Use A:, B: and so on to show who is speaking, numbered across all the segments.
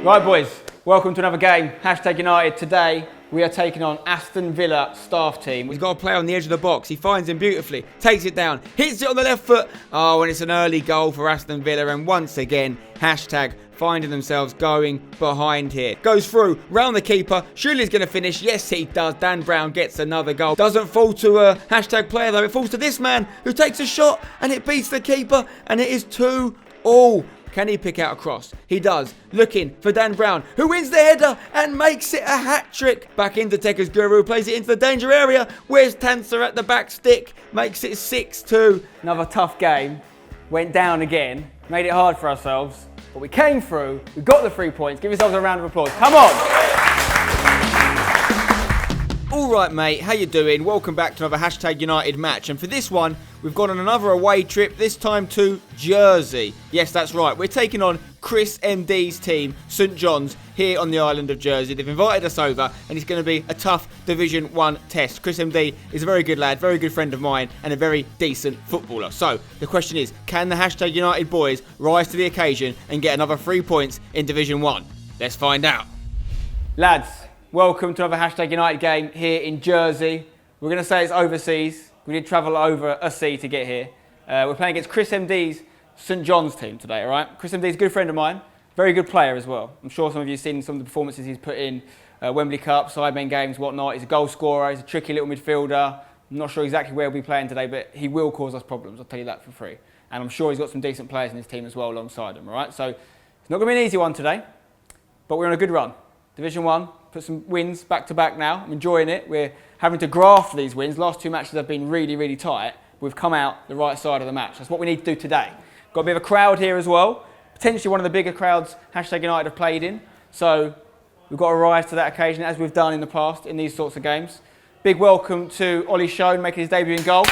A: Right boys, welcome to another game, #United. Today we are taking on Aston Villa staff team.
B: He's got to play on the edge of the box. He finds him beautifully, takes it down, hits it on the left foot. Oh, and it's an early goal for Aston Villa. And once again, finding themselves going behind here. Goes through, round the keeper. Surely he's going to finish. Yes, he does. Dan Brown gets another goal. Doesn't fall to a #player though. It falls to this man who takes a shot and it beats the keeper. And it is 2-2. Can he pick out a cross? He does. Looking for Dan Brown, who wins the header and makes it a hat-trick. Back into Tekka's Guru, plays it into the danger area. Where's Tanser at the back stick? Makes it 6-2.
A: Another tough game. Went down again. Made it hard for ourselves. But we came through. We got the 3 points. Give yourselves a round of applause. Come on!
B: All right, mate, how you doing? Welcome back to another #United match. And for this one, we've gone on another away trip, this time to Jersey. Yes, that's right. We're taking on ChrisMD's team, St John's, here on the island of Jersey. They've invited us over, and it's going to be a tough Division 1 test. ChrisMD is a very good lad, very good friend of mine, and a very decent footballer. So, the question is, can the #United boys rise to the occasion and get another 3 points in Division 1? Let's find out.
A: Lads, welcome to another #United game here in Jersey. We're going to say it's overseas. We did travel over a sea to get here. We're playing against ChrisMD's St John's team today, all right? ChrisMD's a good friend of mine, very good player as well. I'm sure some of you have seen some of the performances he's put in, Wembley Cup, Sidemen games, whatnot. He's a goal scorer, he's a tricky little midfielder. I'm not sure exactly where we'll be playing today, but he will cause us problems, I'll tell you that for free. And I'm sure he's got some decent players in his team as well alongside him, all right? So it's not going to be an easy one today, but we're on a good run. Division 1, put some wins back to back now. I'm enjoying it. We're having to graft these wins. Last 2 matches have been really, really tight. We've come out the right side of the match. That's what we need to do today. Got a bit of a crowd here as well. Potentially one of the bigger crowds #United have played in. So we've got to rise to that occasion as we've done in the past in these sorts of games. Big welcome to Ollie Schoen making his debut in goal.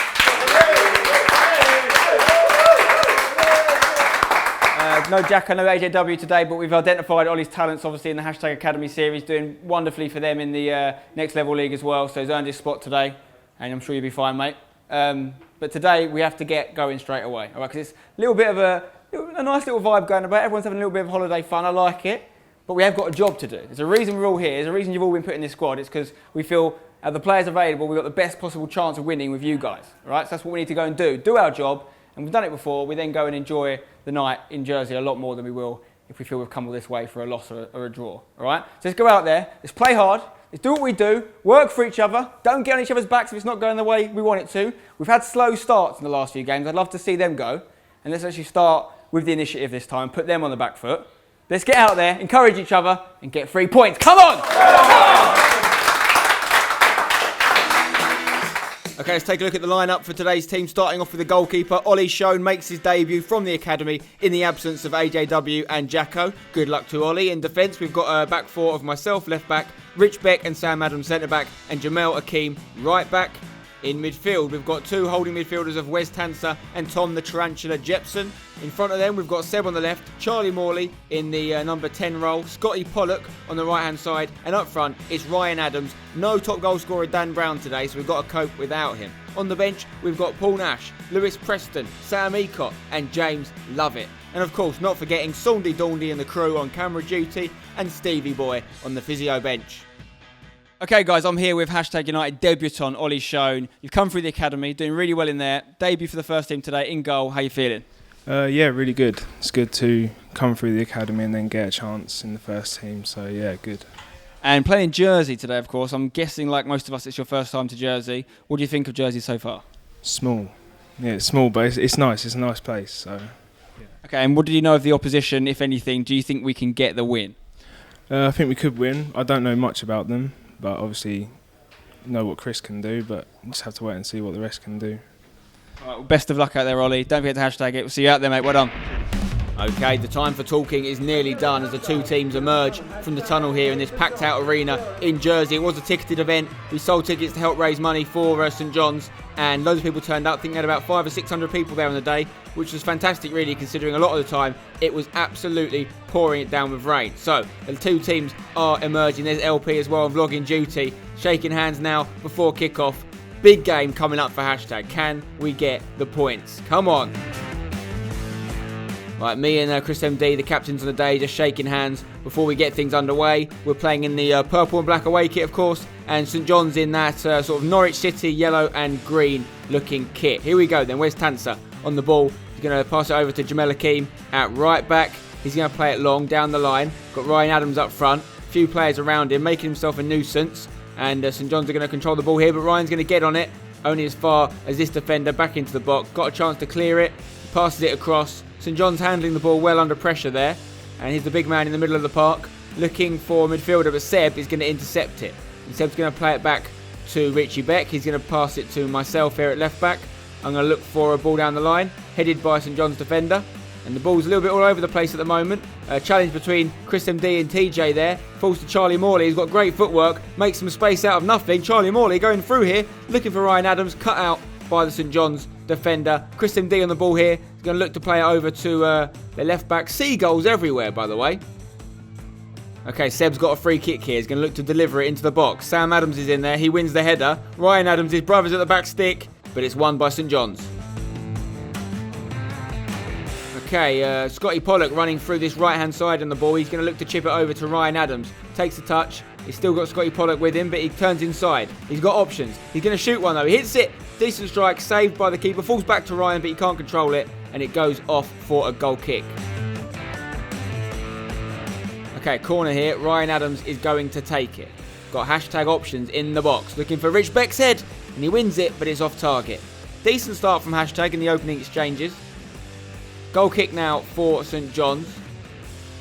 A: No Jacko, no AJW today, but we've identified Ollie's talents obviously in the #Academy series, doing wonderfully for them in the next level league as well. So he's earned his spot today, and I'm sure you'll be fine, mate. But today we have to get going straight away, all right? Because it's a little bit of a nice little vibe going about. Everyone's having a little bit of holiday fun. I like it, but we have got a job to do. There's a reason we're all here. There's a reason you've all been put in this squad. It's because we feel the players available, we've got the best possible chance of winning with you guys, all right? So that's what we need to go and do our job. And we've done it before. We then go and enjoy the night in Jersey a lot more than we will if we feel we've come all this way for a loss or a draw. All right? So let's go out there. Let's play hard. Let's do what we do. Work for each other. Don't get on each other's backs if it's not going the way we want it to. We've had slow starts in the last few games. I'd love to see them go. And let's actually start with the initiative this time. Put them on the back foot. Let's get out there, encourage each other, and get 3 points. Come on!
B: Okay, let's take a look at the lineup for today's team. Starting off with the goalkeeper, Ollie Schoen makes his debut from the academy in the absence of AJW and Jacko. Good luck to Ollie. In defence, we've got a back four of myself, left back, Rich Beck and Sam Adams, centre back, and Jamel Akeem, right back. In midfield, we've got 2 holding midfielders of Wes Tanser and Tom the Tarantula Jepson. In front of them, we've got Seb on the left, Charlie Morley in the number 10 role, Scotty Pollock on the right-hand side, and up front, it's Ryan Adams. No top goal scorer Dan Brown today, so we've got to cope without him. On the bench, we've got Paul Nash, Lewis Preston, Sam Ecott, and James Lovett. And of course, not forgetting Saundy Daundy and the crew on camera duty, and Stevie Boy on the physio bench.
A: Okay guys, I'm here with #United debutant Ollie Schoen. You've come through the academy, doing really well in there. Debut for the first team today, in goal. How you feeling?
C: Yeah, really good. It's good to come through the academy and then get a chance in the first team. So yeah, good.
A: And playing Jersey today, of course. I'm guessing, like most of us, it's your first time to Jersey. What do you think of Jersey so far?
C: Small. Yeah, it's small, but it's nice. It's a nice place. So. Yeah.
A: Okay, and what did you know of the opposition, if anything? Do you think we can get the win?
C: I think we could win. I don't know much about them. But obviously, know what Chris can do, but just have to wait and see what the rest can do.
A: All right, well, best of luck out there, Ollie. Don't forget to # it. We'll see you out there, mate. Well done.
B: Okay, the time for talking is nearly done as the two teams emerge from the tunnel here in this packed out arena in Jersey. It was a ticketed event. We sold tickets to help raise money for St John's, and loads of people turned up. I think they had about 500 or 600 people there on the day, which was fantastic really, considering a lot of the time it was absolutely pouring it down with rain. So the two teams are emerging. There's LP as well on vlogging duty, shaking hands now before kickoff. Big game coming up for #. Can we get the points? Come on. Right, me and ChrisMD, the captains of the day, just shaking hands before we get things underway. We're playing in the purple and black away kit, of course, and St John's in that sort of Norwich City yellow and green looking kit. Here we go then. Where's Tanser on the ball? He's going to pass it over to Jamel Hakeem at right back. He's going to play it long down the line. Got Ryan Adams up front. A few players around him, making himself a nuisance. And St John's are going to control the ball here, but Ryan's going to get on it. Only as far as this defender back into the box. Got a chance to clear it. Passes it across. St John's handling the ball well under pressure there. And he's the big man in the middle of the park. Looking for a midfielder, but Seb is going to intercept it. And Seb's going to play it back to Richie Beck. He's going to pass it to myself here at left back. I'm going to look for a ball down the line. Headed by St John's defender. And the ball's a little bit all over the place at the moment. A challenge between ChrisMD and TJ there. Falls to Charlie Morley. He's got great footwork. Makes some space out of nothing. Charlie Morley going through here. Looking for Ryan Adams. Cut out by the St John's defender. ChrisMD on the ball here. He's going to look to play it over to the left back. Seagulls everywhere, by the way. Okay, Seb's got a free kick here. He's going to look to deliver it into the box. Sam Adams is in there. He wins the header. Ryan Adams, his brother's at the back stick. But it's won by St John's. Okay, Scotty Pollock running through this right-hand side on the ball. He's going to look to chip it over to Ryan Adams. Takes a touch. He's still got Scotty Pollock with him, but he turns inside. He's got options. He's going to shoot one, though. He hits it. Decent strike, saved by the keeper. Falls back to Ryan, but he can't control it. And it goes off for a goal kick. Okay, corner here. Ryan Adams is going to take it. Got hashtag options in the box. Looking for Rich Beck's head. And he wins it, but it's off target. Decent start from hashtag in the opening exchanges. Goal kick now for St John's.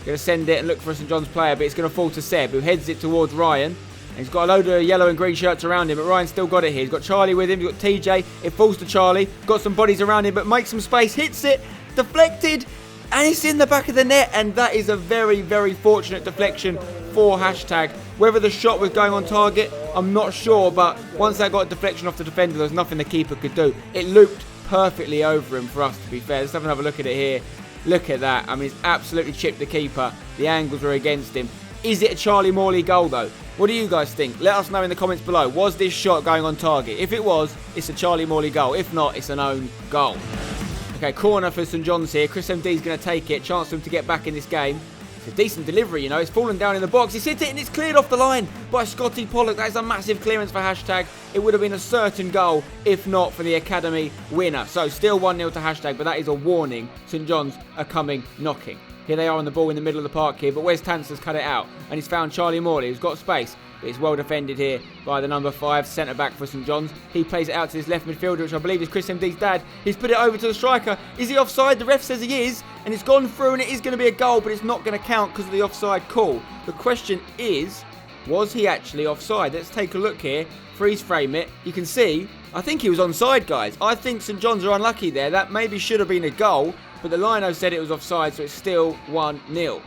B: Going to send it and look for a St John's player, but it's going to fall to Seb, who heads it towards Ryan. And he's got a load of yellow and green shirts around him, but Ryan's still got it here. He's got Charlie with him. He's got TJ. It falls to Charlie. Got some bodies around him, but makes some space. Hits it. Deflected. And it's in the back of the net. And that is a very, very fortunate deflection for hashtag. Whether the shot was going on target, I'm not sure. But once that got a deflection off the defender, there was nothing the keeper could do. It looped perfectly over him, for us to be fair. Let's have another look at it here. Look at that. I mean, it's absolutely chipped the keeper. The angles were against him. Is it a Charlie Morley goal, though? What do you guys think? Let us know in the comments below. Was this shot going on target? If it was, it's a Charlie Morley goal. If not, it's an own goal. Okay, corner for St John's here. ChrisMD is going to take it. Chance for him to get back in this game. It's a decent delivery, you know. It's fallen down in the box. He's hit it and it's cleared off the line by Scotty Pollock. That is a massive clearance for hashtag. It would have been a certain goal if not for the Academy winner. So still 1-0 to hashtag, but that is a warning. St John's are coming knocking. Here they are on the ball in the middle of the park here, but Wes Tanser's cut it out. And he's found Charlie Morley, who's got space. But it's well defended here by the number 5 centre-back for St John's. He plays it out to his left midfielder, which I believe is ChrisMD's dad. He's put it over to the striker. Is he offside? The ref says he is. And it's gone through, and it is going to be a goal, but it's not going to count because of the offside call. The question is, was he actually offside? Let's take a look here. Freeze frame it. You can see, I think he was onside, guys. I think St John's are unlucky there. That maybe should have been a goal, but the lino said it was offside, so it's still 1-0.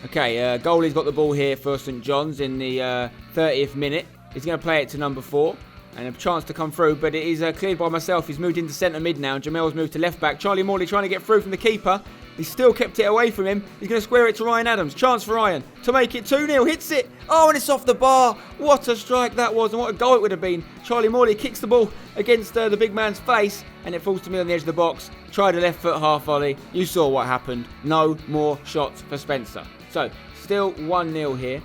B: Okay, goalie's got the ball here for St John's in the 30th minute. He's going to play it to number 4. And a chance to come through, but it is cleared by myself. He's moved into centre mid now. Jamel's moved to left back. Charlie Morley trying to get through from the keeper. He's still kept it away from him. He's going to square it to Ryan Adams. Chance for Ryan to make it 2-0. Hits it. Oh, and it's off the bar. What a strike that was, and what a goal it would have been. Charlie Morley kicks the ball against the big man's face, and it falls to me on the edge of the box. Tried a left foot half volley. You saw what happened. No more shots for Spencer. So, still 1-0 here.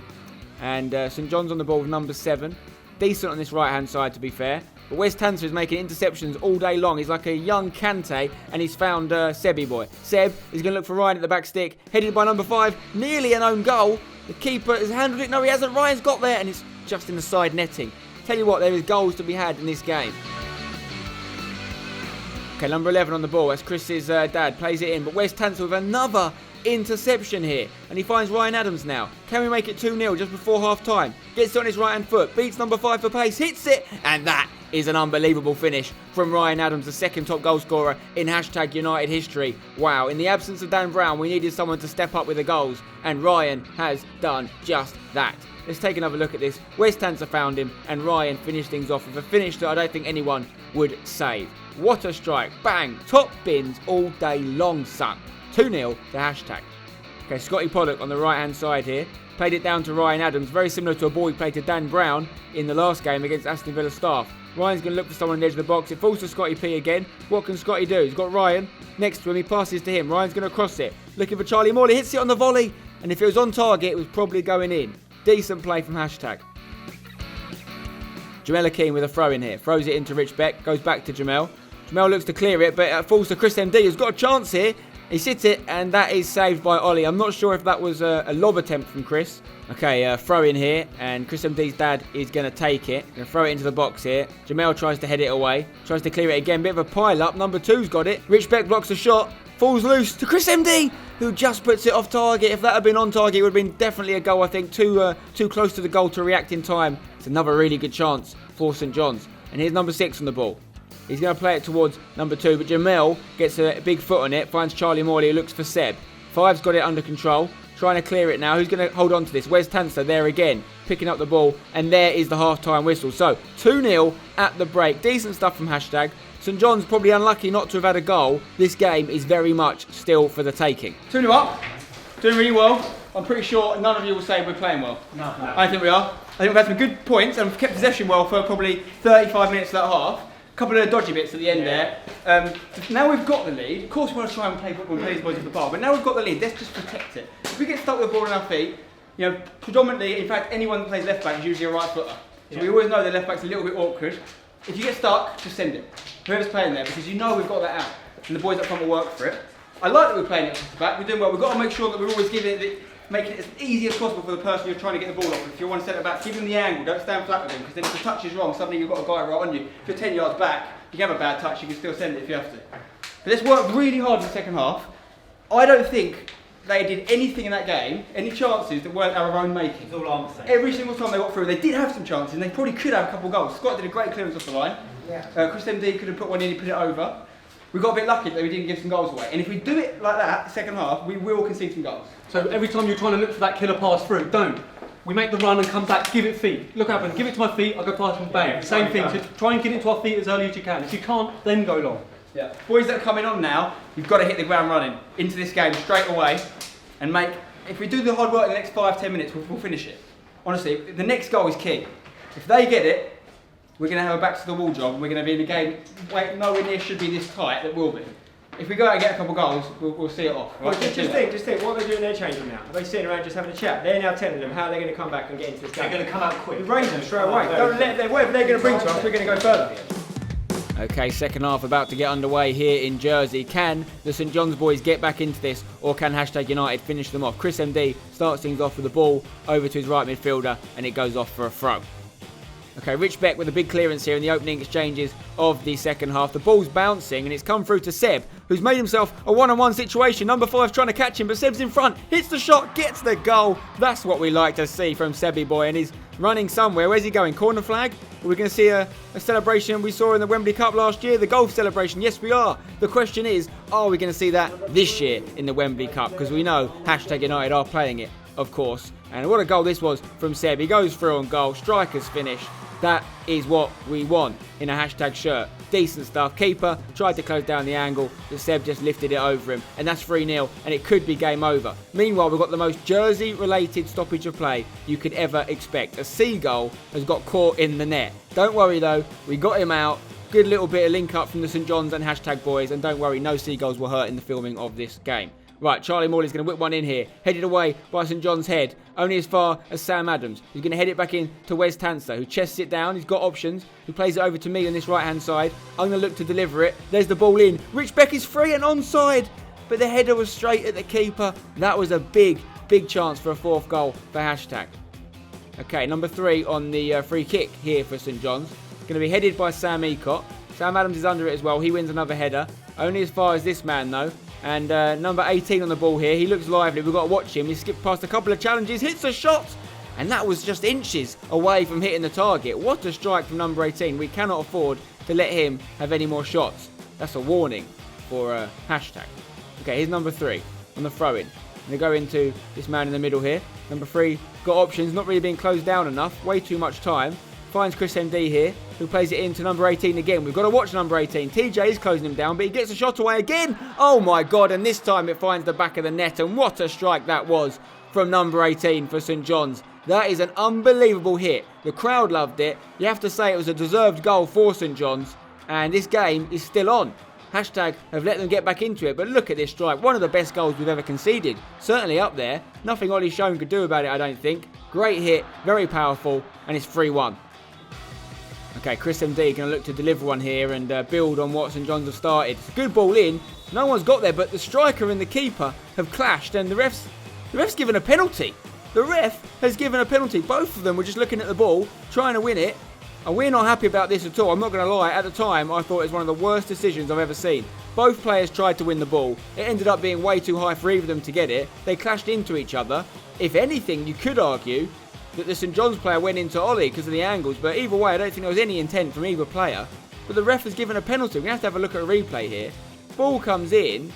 B: And St John's on the ball with number 7. Decent on this right-hand side, to be fair. But Wes Tanser is making interceptions all day long. He's like a young Kante, and he's found Sebby boy. Seb is going to look for Ryan at the back stick. Headed by number 5. Nearly an own goal. The keeper has handled it. No, he hasn't. Ryan's got there, and it's just in the side netting. Tell you what, there is goals to be had in this game. Okay, number 11 on the ball. That's Chris's dad. Plays it in. But Wes Tanser with another interception here, and he finds Ryan Adams now. Can we make it 2-0 just before half time? Gets it on his right hand foot, beats number 5 for pace, hits it, and that is an unbelievable finish from Ryan Adams, the second top goal scorer in hashtag United history. Wow, in the absence of Dan Brown, we needed someone to step up with the goals, and Ryan has done just that. Let's take another look at this. Wes Tanser found him, and Ryan finished things off with a finish that I don't think anyone would save. What a strike. Bang. Top bins all day long, son. 2-0 to hashtag. Okay, Scotty Pollock on the right-hand side here. Played it down to Ryan Adams, very similar to a ball he played to Dan Brown in the last game against Aston Villa staff. Ryan's going to look for someone on the edge of the box. It falls to Scotty P again. What can Scotty do? He's got Ryan next to him. He passes to him. Ryan's going to cross it. Looking for Charlie Morley. Hits it on the volley. And if it was on target, it was probably going in. Decent play from Hashtag. Jamel Akeem with a throw in here. Throws it into Rich Beck. Goes back to Jamel. Jamel looks to clear it, but it falls to ChrisMD, who's got a chance here. He sits it, and that is saved by Ollie. I'm not sure if that was a lob attempt from Chris. Okay, throw in here, and ChrisMD's dad is going to take it. Going to throw it into the box here. Jamel tries to head it away. Tries to clear it again. Bit of a pile-up. Number 2's got it. Rich Beck blocks a shot. Falls loose to ChrisMD, who just puts it off target. If that had been on target, it would have been definitely a goal, I think. Too close to the goal to react in time. It's another really good chance for St John's. And here's number 6 on the ball. He's going to play it towards number 2, but Jamel gets a big foot on it, finds Charlie Morley, who looks for Seb. 5's got it under control, trying to clear it now. Who's going to hold on to this? Where's Tanster? There again, picking up the ball, and there is the half-time whistle. So, 2-0 at the break. Decent stuff from Hashtag. St John's probably unlucky not to have had a goal. This game is very much still for the taking.
A: 2-0 up, doing really well. I'm pretty sure none of you will say we're playing well. No. I think we are. I think we've had some good points and we've kept possession well for probably 35 minutes of that half. A couple of dodgy bits at the end there. Now we've got the lead. Of course we want to try and play football and play these boys at the bar, but now we've got the lead, let's just protect it. If we get stuck with the ball on our feet, you know, predominantly, in fact, anyone that plays left back is usually a right footer. So we always know the left back's a little bit awkward. If you get stuck, just send it. Whoever's playing there, because you know we've got that out. And the boys up front will work for it. I like that we're playing it to the back, we're doing well. We've got to make sure that we're always giving it, making it as easy as possible for the person you're trying to get the ball off. If you want to set it back, give them the angle, don't stand flat with him, because then if the touch is wrong, suddenly you've got a guy right on you. If you're 10 yards back, you can have a bad touch, you can still send it if you have to. But let's work really hard in the second half. I don't think they did anything in that game, any chances that weren't our own making.
D: That's all I'm saying.
A: Every single time they got through, they did have some chances, and they probably could have a couple of goals. Scott did a great clearance off the line.
D: Yeah.
A: ChrisMD could have put one in and put it over. We got a bit lucky that we didn't give some goals away. And if we do it like that, second half, we will concede some goals.
E: So every time you're trying to look for that killer pass through, don't. We make the run and come back, give it feet. Look what happens, give it to my feet, I'll go past and bang. Same thing, so try and get it to our feet as early as you can. If you can't, then go long.
A: Yeah. Boys that are coming on now, you've got to hit the ground running into this game straight away and make, if we do the hard work in the next 5-10 minutes, we'll finish it. Honestly, the next goal is key. If they get it, we're going to have a back to the wall job and we're going to be in the game, nowhere near should be this tight, that will be. If we go out and get a couple of goals, we'll see it off. Right?
D: Well, just think, what are they doing in their change room now? Are they sitting around just having a chat? They're now telling them how they're going to come back and get into this game.
E: They're going to come out quick.
D: Range them straight away. Don't let them, whatever they're going to bring to us, we're going to go further.
B: Okay, second half about to get underway here in Jersey. Can the St John's boys get back into this, or can Hashtag United finish them off? ChrisMD starts things off with the ball over to his right midfielder, and it goes off for a throw. Okay, Rich Beck with a big clearance here in the opening exchanges of the second half. The ball's bouncing and it's come through to Seb, who's made himself a one-on-one situation. Number 5 trying to catch him, but Seb's in front, hits the shot, gets the goal. That's what we like to see from Sebby boy, and he's running somewhere. Where's he going? Corner flag? Are we going to see a celebration we saw in the Wembley Cup last year? The golf celebration? Yes, we are. The question is, are we going to see that this year in the Wembley Cup? Because we know Hashtag United are playing it, of course. And what a goal this was from Seb. He goes through on goal, striker's finish. That is what we want in a Hashtag shirt. Decent stuff. Keeper tried to close down the angle, but Seb just lifted it over him. And that's 3-0, and it could be game over. Meanwhile, we've got the most Jersey-related stoppage of play you could ever expect. A seagull has got caught in the net. Don't worry, though. We got him out. Good little bit of link-up from the St John's and Hashtag boys. And don't worry, no seagulls were hurt in the filming of this game. Right, Charlie Morley's going to whip one in here. Headed away by St John's head. Only as far as Sam Adams. He's going to head it back in to Wes Tanster, who chests it down. He's got options. Who plays it over to me on this right-hand side. I'm going to look to deliver it. There's the ball in. Rich Beck is free and onside. But the header was straight at the keeper. That was a big, big chance for a fourth goal for Hashtag. Okay, number 3 on the free kick here for St John's. Going to be headed by Sam Ecott. Sam Adams is under it as well. He wins another header. Only as far as this man, though. And number 18 on the ball here. He looks lively. We've got to watch him. He skipped past a couple of challenges. Hits a shot. And that was just inches away from hitting the target. What a strike from number 18. We cannot afford to let him have any more shots. That's a warning for Hashtag. Okay, here's number 3 on the throw-in. They go into this man in the middle here. Number 3 got options. Not really being closed down enough. Way too much time. Finds ChrisMD here, who plays it into number 18 again. We've got to watch number 18. TJ is closing him down, but he gets a shot away again. Oh my God, and this time it finds the back of the net. And what a strike that was from number 18 for St John's. That is an unbelievable hit. The crowd loved it. You have to say it was a deserved goal for St John's, and this game is still on. Hashtag have let them get back into it, but look at this strike. One of the best goals we've ever conceded. Certainly up there. Nothing Ollie Schoen could do about it, I don't think. Great hit, very powerful, and it's 3-1. Okay, ChrisMD going to look to deliver one here and build on what St John's have started. It's a good ball in. No one's got there, but the striker and the keeper have clashed, and the ref's given a penalty. The ref has given a penalty. Both of them were just looking at the ball, trying to win it. And we're not happy about this at all. I'm not going to lie. At the time, I thought it was one of the worst decisions I've ever seen. Both players tried to win the ball. It ended up being way too high for either of them to get it. They clashed into each other. If anything, you could argue that the St John's player went into Ollie because of the angles. But either way, I don't think there was any intent from either player. But the ref has given a penalty. We have to have a look at a replay here. Ball comes in.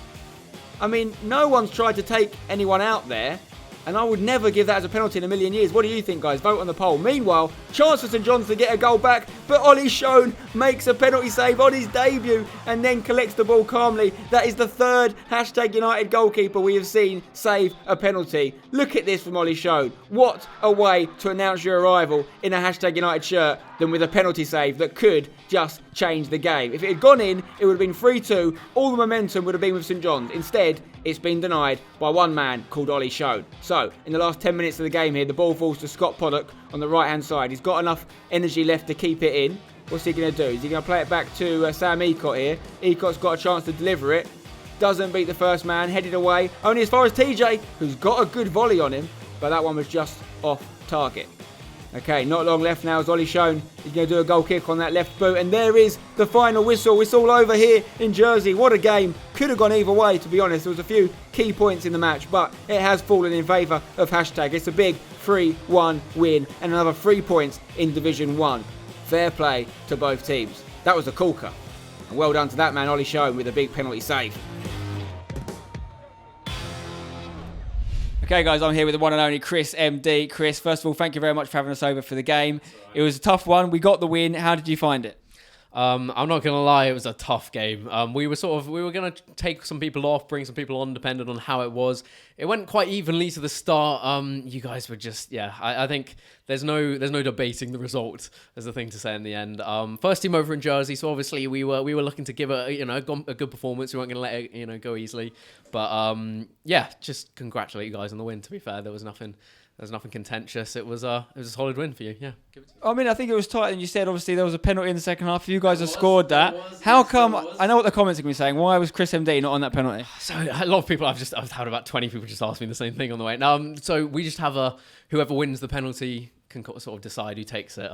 B: I mean, no one's tried to take anyone out there. And I would never give that as a penalty in a million years. What do you think, guys? Vote on the poll. Meanwhile, chance for St John's to get a goal back, but Ollie Schoen makes a penalty save on his debut and then collects the ball calmly. That is the third Hashtag United goalkeeper we have seen save a penalty. Look at this from Ollie Schoen. What a way to announce your arrival in a Hashtag United shirt than with a penalty save that could just change the game. If it had gone in, it would have been 3-2. All the momentum would have been with St John's. Instead, it's been denied by one man called Ollie Schoen. So, in the last 10 minutes of the game here, the ball falls to Scott Poddock on the right-hand side. He's got enough energy left to keep it in. What's he going to do? Is he going to play it back to Sam Ecott here? Ecott's got a chance to deliver it. Doesn't beat the first man, headed away. Only as far as TJ, who's got a good volley on him, but that one was just off target. Okay, not long left now as Ollie Schoen is going to do a goal kick on that left boot. And there is the final whistle. It's all over here in Jersey. What a game. Could have gone either way, to be honest. There was a few key points in the match, but it has fallen in favour of Hashtag. It's a big 3-1 win and another 3 points in Division 1. Fair play to both teams. That was a corker. And well done to that man, Ollie Schoen, with a big penalty save.
A: Okay, guys, I'm here with the one and only ChrisMD. Chris, first of all, thank you very much for having us over for the game. It was a tough one. We got the win. How did you find it?
F: I'm not going to lie, it was a tough game. We were going to take some people off, bring some people on, depending on how it was. It went quite evenly to the start. You guys were just, I think there's no debating the result, is the thing to say in the end. First team over in Jersey, so obviously we were looking to give a good performance. We weren't going to let it go easily. But just congratulate you guys on the win. To be fair, there was nothing contentious. It was a solid win for you. Yeah.
A: I mean, I think it was tight, and you said obviously there was a penalty in the second half. You guys have scored that. How come? I know what the comments are going to be saying. Why was ChrisMD not on that penalty?
F: So a lot of people, I've had about 20 people just ask me the same thing on the way. So we just have whoever wins the penalty can sort of decide who takes it.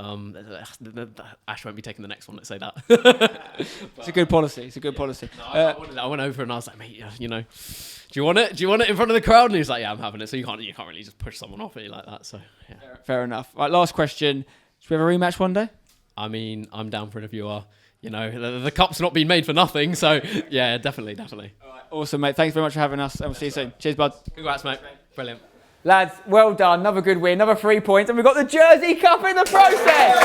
F: Ash won't be taking the next one. Let's say that.
A: It's a good policy.
F: I went over and I was like, mate, do you want it? Do you want it in front of the crowd? And he was like, yeah, I'm having it. So you can't really just push someone off it like that. So yeah.
A: Fair enough. Right, last question. Should we have a rematch one day?
F: I mean, I'm down for it if you are. The cup's not been made for nothing. So yeah, definitely.
A: All right, awesome, mate. Thanks very much for having us, and we'll see you soon. Cheers, bud.
F: Congrats, mate. Brilliant.
A: Lads, well done. Another good win, another 3 points, and we've got the Jersey Cup in the process.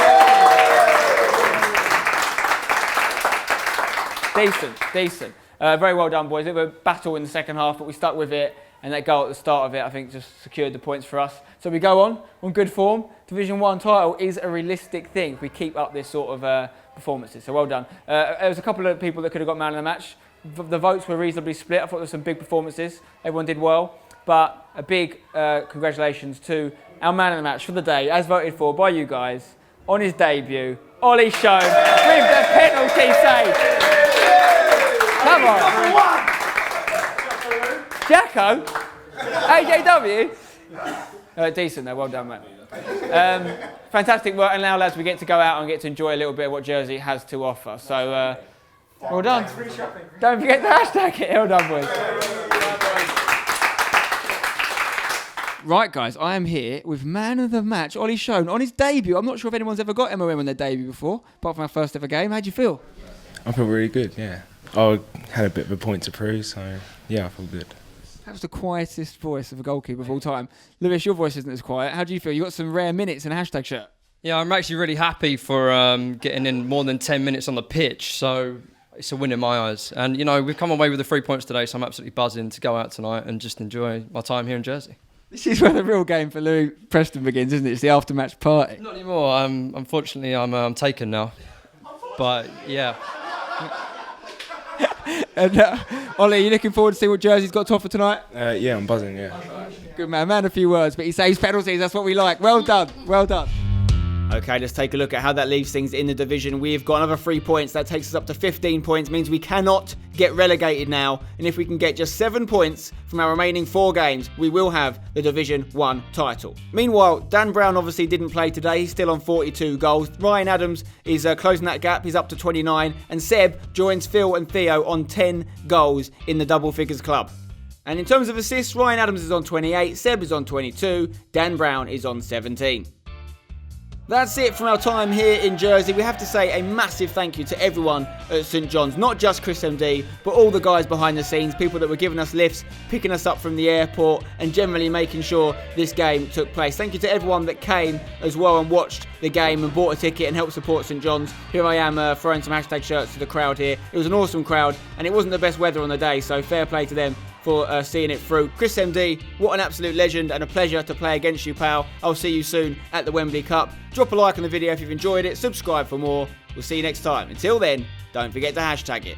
A: Decent. Very well done, boys. It was a battle in the second half, but we stuck with it, and that goal at the start of it, I think, just secured the points for us. So we go on good form. Division 1 title is a realistic thing if we keep up this sort of performances. So well done. There was a couple of people that could have got man of the match. The votes were reasonably split. I thought there were some big performances. Everyone did well. But a big congratulations to our man of the match for the day, as voted for by you guys, on his debut, Ollie Schoen, with the penalty save. Come on. Jacko? AJW? Decent though, well done, mate. Fantastic work, and now, lads, we get to go out and get to enjoy a little bit of what Jersey has to offer. So, well done. Don't forget to hashtag it. Well done, boys. Right, guys, I am here with man of the match, Ollie Schoen, on his debut. I'm not sure if anyone's ever got MOM on their debut before, apart from our first ever game. How'd you feel?
C: I feel really good, yeah. I had a bit of a point to prove, so yeah, I feel good.
A: That was the quietest voice of a goalkeeper of all time. Lewis, your voice isn't as quiet. How do you feel? You got some rare minutes in a hashtag shirt.
G: Yeah, I'm actually really happy for getting in more than 10 minutes on the pitch, so it's a win in my eyes. And, we've come away with the 3 points today, so I'm absolutely buzzing to go out tonight and just enjoy my time here in Jersey.
A: This is where the real game for Louis Preston begins, isn't it? It's the after-match party.
G: Not anymore. Unfortunately, I'm taken now. But yeah.
A: And Ollie, you looking forward to see what Jersey's got to offer tonight?
C: Yeah, I'm buzzing, yeah.
A: Good man, a few words, but he saves penalties, that's what we like. Well done, well done.
B: Okay, let's take a look at how that leaves things in the division. We've got another 3 points. That takes us up to 15 points. Means we cannot get relegated now. And if we can get just 7 points from our remaining 4 games, we will have the Division 1 title. Meanwhile, Dan Brown obviously didn't play today. He's still on 42 goals. Ryan Adams is closing that gap. He's up to 29. And Seb joins Phil and Theo on 10 goals in the double figures club. And in terms of assists, Ryan Adams is on 28. Seb is on 22. Dan Brown is on 17. That's it from our time here in Jersey. We have to say a massive thank you to everyone at St John's, not just ChrisMD, but all the guys behind the scenes, people that were giving us lifts, picking us up from the airport, and generally making sure this game took place. Thank you to everyone that came as well and watched the game and bought a ticket and helped support St John's. Here I am throwing some hashtag shirts to the crowd here. It was an awesome crowd, and it wasn't the best weather on the day, so fair play to them for seeing it through. ChrisMD, what an absolute legend and a pleasure to play against you, pal. I'll see you soon at the Wembley Cup. Drop a like on the video if you've enjoyed it, subscribe for more. We'll see you next time. Until then, don't forget to hashtag it.